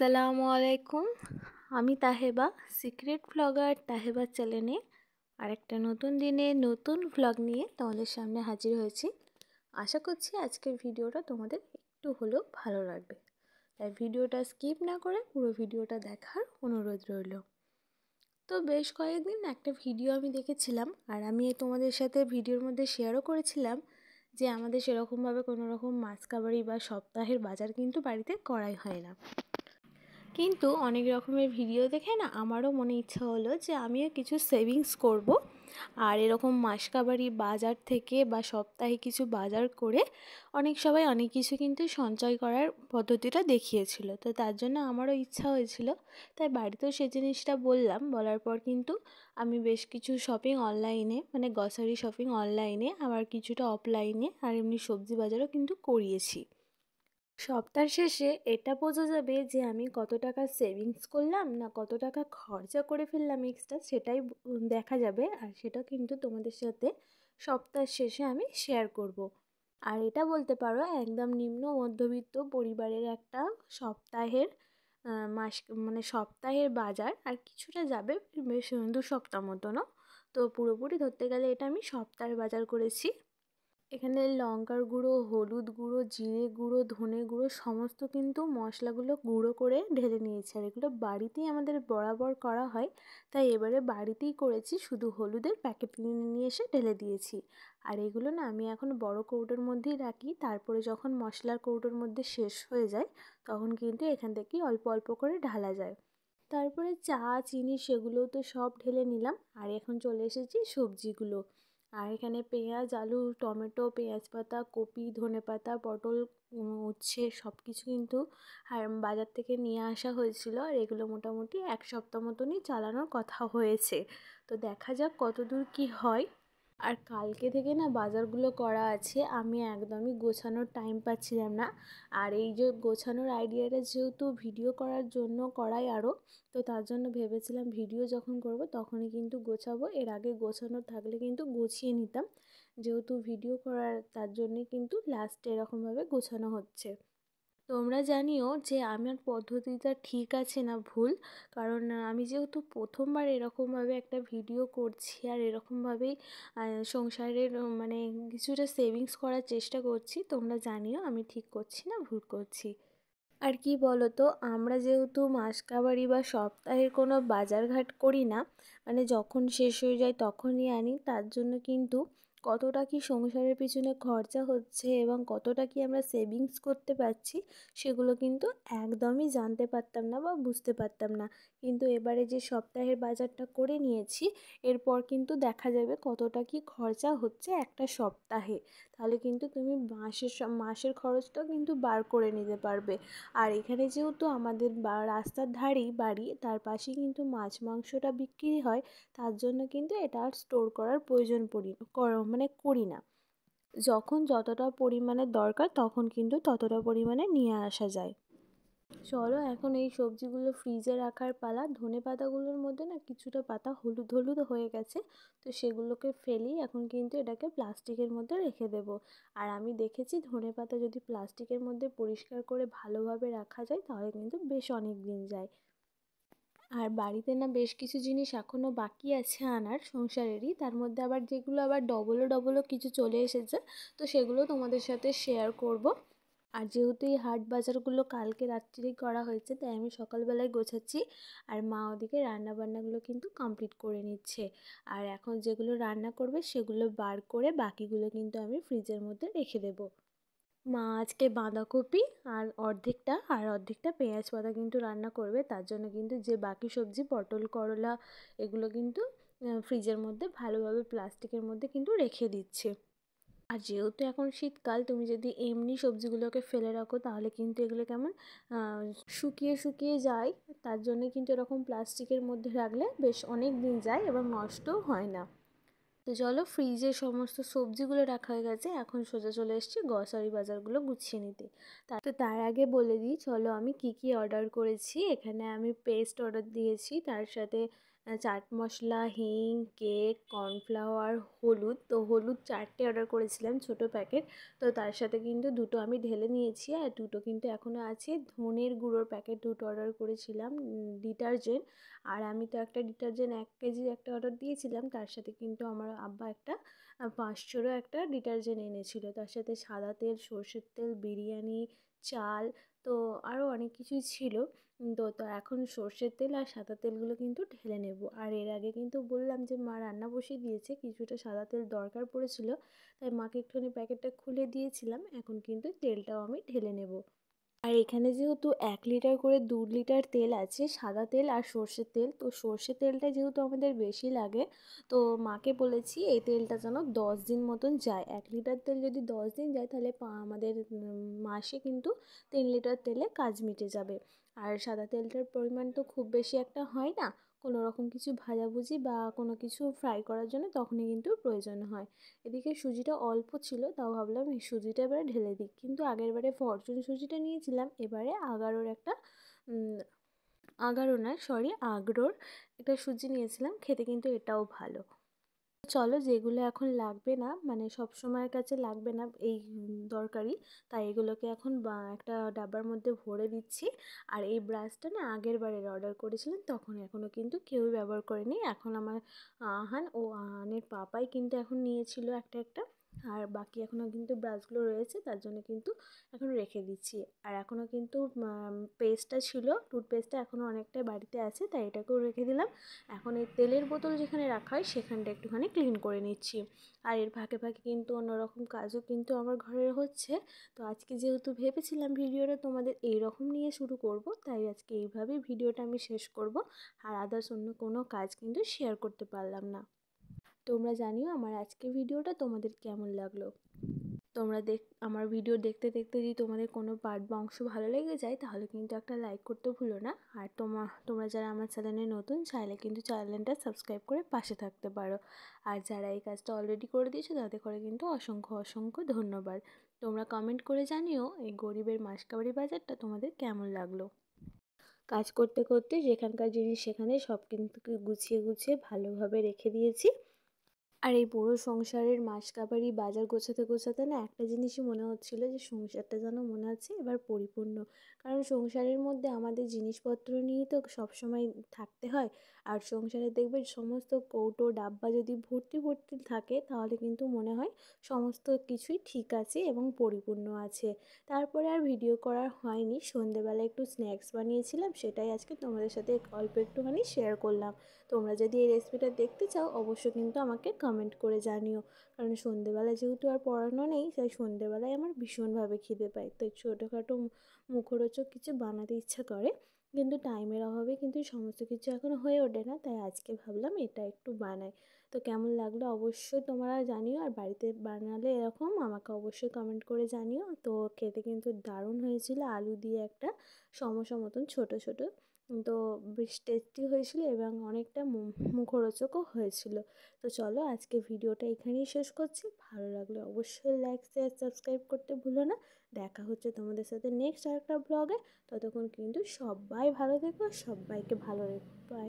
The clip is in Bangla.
আসসালামু আলাইকুম। আমি তাহেবা, সিক্রেট ব্লগার তাহেবা চ্যানেলে আরেকটা নতুন দিনে নতুন ভ্লগ নিয়ে তোমাদের সামনে হাজির হয়েছি। আশা করছি আজকের ভিডিওটা তোমাদের একটু হলেও ভালো লাগবে, তাই ভিডিওটা স্কিপ না করে পুরো ভিডিওটা দেখার অনুরোধ রইল। তো বেশ কয়েকদিন একটা ভিডিও আমি দেখেছিলাম, আর আমি তোমাদের সাথে ভিডিওর মধ্যে শেয়ারও করেছিলাম যে আমাদের সেরকমভাবে কোনো রকম মাসকাবারি বা সপ্তাহের বাজার কিন্তু বাড়িতে করাই হয় না। কিন্তু অনেক রকমের ভিডিও দেখে না আমারও মনে ইচ্ছা হলো যে আমিও কিছু সেভিংস করব, আর এরকম মাসকাবারি বাজার থেকে বা সপ্তাহে কিছু বাজার করে সবাই অনেক কিছু কিন্তু সঞ্চয় করার পদ্ধতিটা দেখিয়েছিল। তো তার জন্য আমারও ইচ্ছা হয়েছিল, তাই বাড়িতেও সেই জিনিসটা বলার পর কিন্তু আমি বেশ কিছু শপিং অনলাইনে, মানে গ্রসারি শপিং অনলাইনে, আবার কিছুটা অফলাইনে, আর এমনি সবজি বাজারও কিন্তু করিয়েছি। সপ্তাহ শেষে এটা বোঝা যাবে যে আমি কত টাকা সেভিংস করলাম না কত টাকা খরচা করে ফেললাম এক্সট্রা, সেটাই দেখা যাবে। আর সেটা কিন্তু তোমাদের সাথে সপ্তাহ শেষে আমি শেয়ার করব। আর এটা বলতে পারো একদম নিম্ন মধ্যবিত্ত পরিবারের একটা সপ্তাহের সপ্তাহের বাজার, আর কিছুটা যাবে বেশ 2 সপ্তাহ মতনও। তো পুরোপুরি ধরতে গেলে এটা আমি সপ্তাহের বাজার করেছি। এখানে লঙ্কার গুঁড়ো, হলুদ গুঁড়ো, জিরে গুঁড়ো, ধনে গুঁড়ো সমস্ত কিন্তু মশলাগুলো গুঁড়ো করে ঢেলে নিয়েছি। আর এগুলো বাড়িতেই আমাদের বরাবর করা হয়, তাই এবারে বাড়িতেই করেছি, শুধু হলুদের প্যাকেট নিয়ে এসে ঢেলে দিয়েছি। আর এগুলো না আমি এখন বড় কৌটোর মধ্যেই রাখি, তারপরে যখন মশলার কৌটোর মধ্যে শেষ হয়ে যায় তখন কিন্তু এখান থেকেই অল্প অল্প করে ঢালা যায়। তারপরে চা, চিনি সেগুলোও তো সব ঢেলে নিলাম। আর এখন চলে এসেছি সবজিগুলো। আর এখানে পেঁয়াজ, আলু, টমেটো, পেঁয়াজ পাতা, কপি, ধনেপাতা, পটল, উচ্ছে সব কিছু কিন্তু বাজার থেকে নিয়ে আসা হয়েছিল। আর এগুলো মোটামুটি 1 সপ্তাহ মতনই চালানোর কথা হয়েছে। তো দেখা যাক কত দূর কী হয়। আর কালকে থেকে না বাজারগুলো করা আছে, আমি একদমই গোছানোর টাইম পাচ্ছিলাম না। আর এই যে গোছানোর আইডিয়াটা যেহেতু ভিডিও করার জন্য করাই আরও, তো তার জন্য ভেবেছিলাম ভিডিও যখন করব তখনই কিন্তু গোছাবো, এর আগে গোছানো থাকলে কিন্তু গুছিয়ে নিতাম। যেহেতু ভিডিও করার তার জন্যে কিন্তু লাস্টে এরকমভাবে গোছানো হচ্ছে। তোমরা জানিও যে আমার পদ্ধতিটা ঠিক আছে না ভুল, কারণ আমি যেহেতু প্রথমবার এরকমভাবে একটা ভিডিও করছি আর এরকমভাবেই সংসারের কিছুটা সেভিংস করার চেষ্টা করছি, তোমরা জানিও আমি ঠিক করছি না ভুল করছি। আর কি বলো তো, আমরা যেহেতু মাসকাবারি বা সপ্তাহের কোনো বাজারঘাট করি না, যখন শেষ হয়ে যায় তখনই আনি, তার জন্য কিন্তু কতটা কি সংসারের পিছনে খরচা হচ্ছে এবং কতটা কি আমরা সেভিংস করতে পারছি সেগুলো কিন্তু একদমই জানতে পারতাম না বা বুঝতে পারতাম না। কিন্তু এবারে যে সপ্তাহের বাজারটা করে নিয়েছি, এরপর কিন্তু দেখা যাবে কতটা কি খরচা হচ্ছে একটা সপ্তাহে। তাহলে কিন্তু তুমি মাসের খরচটাও কিন্তু বার করে নিতে পারবে। আর এখানে যেহেতু আমাদের রাস্তার ধারেই বাড়ি, তার পাশেই কিন্তু মাছ মাংসটা বিক্রি হয়, তার জন্য কিন্তু এটা আর স্টোর করার প্রয়োজন করি না। যখন যতটা পরিমাণে দরকার তখন কিন্তু ততটা পরিমাণে নিয়ে আসা যায়। চলো এখন এই সবজিগুলো ফ্রিজে রাখার পালা। ধনে পাতাগুলোর মধ্যে না কিছুটা পাতা হলুদ হলুদ হয়ে গেছে, তো সেগুলোকে ফেলি। এখন কিন্তু এটাকে প্লাস্টিকের মধ্যে রেখে দেব। আর আমি দেখেছি ধনে পাতা যদি প্লাস্টিকের মধ্যে পরিষ্কার করে ভালোভাবে রাখা যায় তাহলে কিন্তু বেশ অনেক দিন যায়। আর বাড়িতে না বেশ কিছু জিনিস এখনও বাকি আছে আনার সংসারেরই, তার মধ্যে আবার যেগুলো আবার ডবলও কিছু চলে এসেছে, তো সেগুলো তোমাদের সাথে শেয়ার করব। আর যেহেতু এই হাট বাজারগুলো কালকে রাত্রেই করা হয়েছে, তাই আমি সকালবেলায় গোছাচ্ছি, আর মা ওদিকে রান্নাবান্নাগুলো কিন্তু কমপ্লিট করে নিচ্ছে। আর এখন যেগুলো রান্না করবে সেগুলো বার করে বাকিগুলো কিন্তু আমি ফ্রিজের মধ্যে রেখে দেবো। মা আজকে বাঁধাকপি আর অর্ধেকটা পেঁয়াজ পাতা কিন্তু রান্না করবে, তার জন্য কিন্তু যে বাকি সবজি পটল, করলা এগুলো কিন্তু ফ্রিজের মধ্যে ভালোভাবে প্লাস্টিকের মধ্যে কিন্তু রেখে দিচ্ছে। আর যেহেতু এখন শীতকাল, তুমি যদি এমনি সবজিগুলোকে ফেলে রাখো তাহলে কিন্তু এগুলো কেমন শুকিয়ে শুকিয়ে যায়, তার জন্য কিন্তু এরকম প্লাস্টিকের মধ্যে রাখলে বেশ অনেক দিন যায় এবং নষ্টও হয় না। তো চলো, ফ্রিজে সমস্ত সবজিগুলো রাখা হয়ে গেছে, এখন সোজা চলে এসেছি গ্রসারি বাজারগুলো গুছিয়ে নিতে। তার আগে বলে দিই চলো আমি কি অর্ডার করেছি। এখানে আমি পেস্ট অর্ডার দিয়েছি, তার সাথে চাট মশলা, হিং, কেক, কর্নফ্লাওয়ার, হলুদ। তো হলুদ 4টে অর্ডার করেছিলাম ছোটো প্যাকেট। তো তার সাথে কিন্তু 2টো আমি ঢেলে নিয়েছি, আর 2টো কিন্তু এখনও আছে। ধনের গুঁড়োর প্যাকেট 2টো অর্ডার করেছিলাম। ডিটারজেন্ট, আর আমি তো একটা ডিটারজেন্ট 1 কেজির একটা অর্ডার দিয়েছিলাম, তার সাথে কিন্তু আমার আব্বা একটা 500রও একটা ডিটারজেন্ট এনেছিল। তার সাথে সাদা তেল, সর্ষের তেল, বিরিয়ানি চাল, তো আরও অনেক কিছুই ছিল। তো এখন সর্ষের তেল আর সাদা তেলগুলো কিন্তু ঢেলে নেব। আর এর আগে কিন্তু বললাম যে মা রান্না বসিয়ে দিয়েছে, কিছুটা সাদা তেল দরকার পড়েছিল, তাই মাকে একটুখানি প্যাকেটটা খুলে দিয়েছিলাম। এখন কিন্তু তেলটাও আমি ঢেলে নেব। আর এখানে যেহেতু 1 লিটার করে 2 লিটার তেল আছে, সাদা তেল আর সর্ষের তেল, তো সর্ষের তেলটা যেহেতু আমাদের বেশি লাগে, তো মাকে বলেছি এই তেলটা যেন 10 দিন মতন যায়। 1 লিটার তেল যদি 10 দিন যায়, তাহলে আমাদের মাসে কিন্তু 3 লিটার তেলে কাজ মিটে যাবে। আর সাদা তেলটার পরিমাণ তো খুব বেশি একটা হয় না, কোনো রকম কিছু ভাজাভুজি বা কোনো কিছু ফ্রাই করার জন্য তখনই কিন্তু প্রয়োজন হয়। এদিকে সুজিটা অল্প ছিল, তাও ভাবলাম এই সুজিটা এবারে ঢেলে দিই। কিন্তু আগেরবারে ফরচুন সুজিটা নিয়েছিলাম, এবারে আগারোর একটা আগারো না সরি আগরোর একটা সুজি নিয়েছিলাম। খেতে কিন্তু এটাও ভালো। চলো, যেগুলো এখন লাগবে না, মানে সব সময়ের কাছে লাগবে না এই দরকারি, তাই এগুলোকে এখন একটা ডাব্বার মধ্যে ভরে দিচ্ছি। আর এই ব্রাশটা না আগের বারের অর্ডার করেছিলাম তখন, এখনও কিন্তু কেউই ব্যবহার করেনি। এখন আমার আহান ও আহানের পাপাই কিন্তু এখন নিয়েছিল একটা একটা, আর বাকি এখনও কিন্তু ব্রাশগুলো রয়েছে, তার জন্য কিন্তু এখন রেখে দিচ্ছি। আর এখনও কিন্তু পেস্টটা ছিল, টুথপেস্টটা এখনও অনেকটাই বাড়িতে আছে, তাই এটাকেও রেখে দিলাম। এখন এই তেলের বোতল যেখানে রাখা হয় সেখানটা একটুখানি ক্লিন করে নিচ্ছি। আর এর ফাঁকে ফাঁকে কিন্তু অন্যরকম কাজও কিন্তু আমার ঘরে হচ্ছে। তো আজকে যেহেতু ভেবেছিলাম ভিডিওটা তোমাদের এইরকম নিয়ে শুরু করব, তাই আজকে এইভাবেই ভিডিওটা আমি শেষ করব। আর আদার্স অন্য কোনো কাজ কিন্তু শেয়ার করতে পারলাম না। তোমরা জানিও আমার আজকের ভিডিওটা তোমাদের কেমন লাগলো। তোমরা আমার ভিডিও দেখতে দেখতে যদি তোমাদের কোনো পার্ট বা অংশ ভালো লেগে যায়, তাহলে কিন্তু একটা লাইক করতে ভুলো না। আর তোমরা যারা আমার চ্যানেলে নতুন, চাইলে কিন্তু চ্যানেলটা সাবস্ক্রাইব করে পাশে থাকতে পারো। আর যারা এই কাজটা অলরেডি করে দিয়েছো, তাদের করে কিন্তু অসংখ্য অসংখ্য ধন্যবাদ। তোমরা কমেন্ট করে জানিও এই গরিবের মাসকাবারি বাজারটা তোমাদের কেমন লাগলো। কাজ করতে করতে যেখানকার জিনিস সেখানে সব কিন্তু গুছিয়ে গুছিয়ে ভালোভাবে রেখে দিয়েছি। আর এই পুরো সংসারের মাসকাবারি বাজার গোছাতে গোছাতে না একটা জিনিসই মনে হচ্ছিলো, যে সংসারটা যেন মনে হচ্ছে এবার পরিপূর্ণ। কারণ সংসারের মধ্যে আমাদের জিনিসপত্র নিয়েই তো সবসময় থাকতে হয়। আর সংসারে দেখবে সমস্ত কৌটো ডাব্বা যদি ভর্তি ভর্তি থাকে, তাহলে কিন্তু মনে হয় সমস্ত কিছুই ঠিক আছে এবং পরিপূর্ণ আছে। তারপরে আর ভিডিও করা হয়নি। সন্ধেবেলা একটু স্ন্যাক্স বানিয়েছিলাম, সেটাই আজকে তোমাদের সাথে অল্প একটুখানি শেয়ার করলাম। তোমরা যদি এই রেসিপিটা দেখতে চাও, অবশ্যই কিন্তু আমাকে কমেন্ট করে জানিও। কারণ সন্ধেবেলা যেহেতু আর পড়ানো নেই, তাই সন্ধেবেলায় আমার ভীষণভাবে খিদে পায়, তাই ছোটোখাটো মুখরোচক কিছু বানাতে ইচ্ছা করে, কিন্তু টাইমের অভাবে কিন্তু সমস্ত কিছু এখন হয়ে ওঠে না। তাই আজকে ভাবলাম এটা একটু বানাই। তো কেমন লাগলো অবশ্যই তোমরা জানিও, আর বাড়িতে বানালে এরকম আমাকে অবশ্যই কমেন্ট করে জানিও। তো খেতে কিন্তু দারুণ হয়েছিল, আলু দিয়ে একটা সমোসা মতন ছোটো ছোটো। তো বেশ টেস্টি হয়েছিল এবং অনেকটা মুখরোচকও হয়েছিল। তো চলো, আজকে ভিডিওটা এখানেই শেষ করছি। ভালো লাগলে অবশ্যই লাইক শেয়ার সাবস্ক্রাইব করতে ভুলো না। দেখা হচ্ছে তোমাদের সাথে নেক্সট আরেকটা ব্লগে। ততক্ষণ কিন্তু সবাই ভালো থেকো, সবাইকে ভালো রেখো। বাই।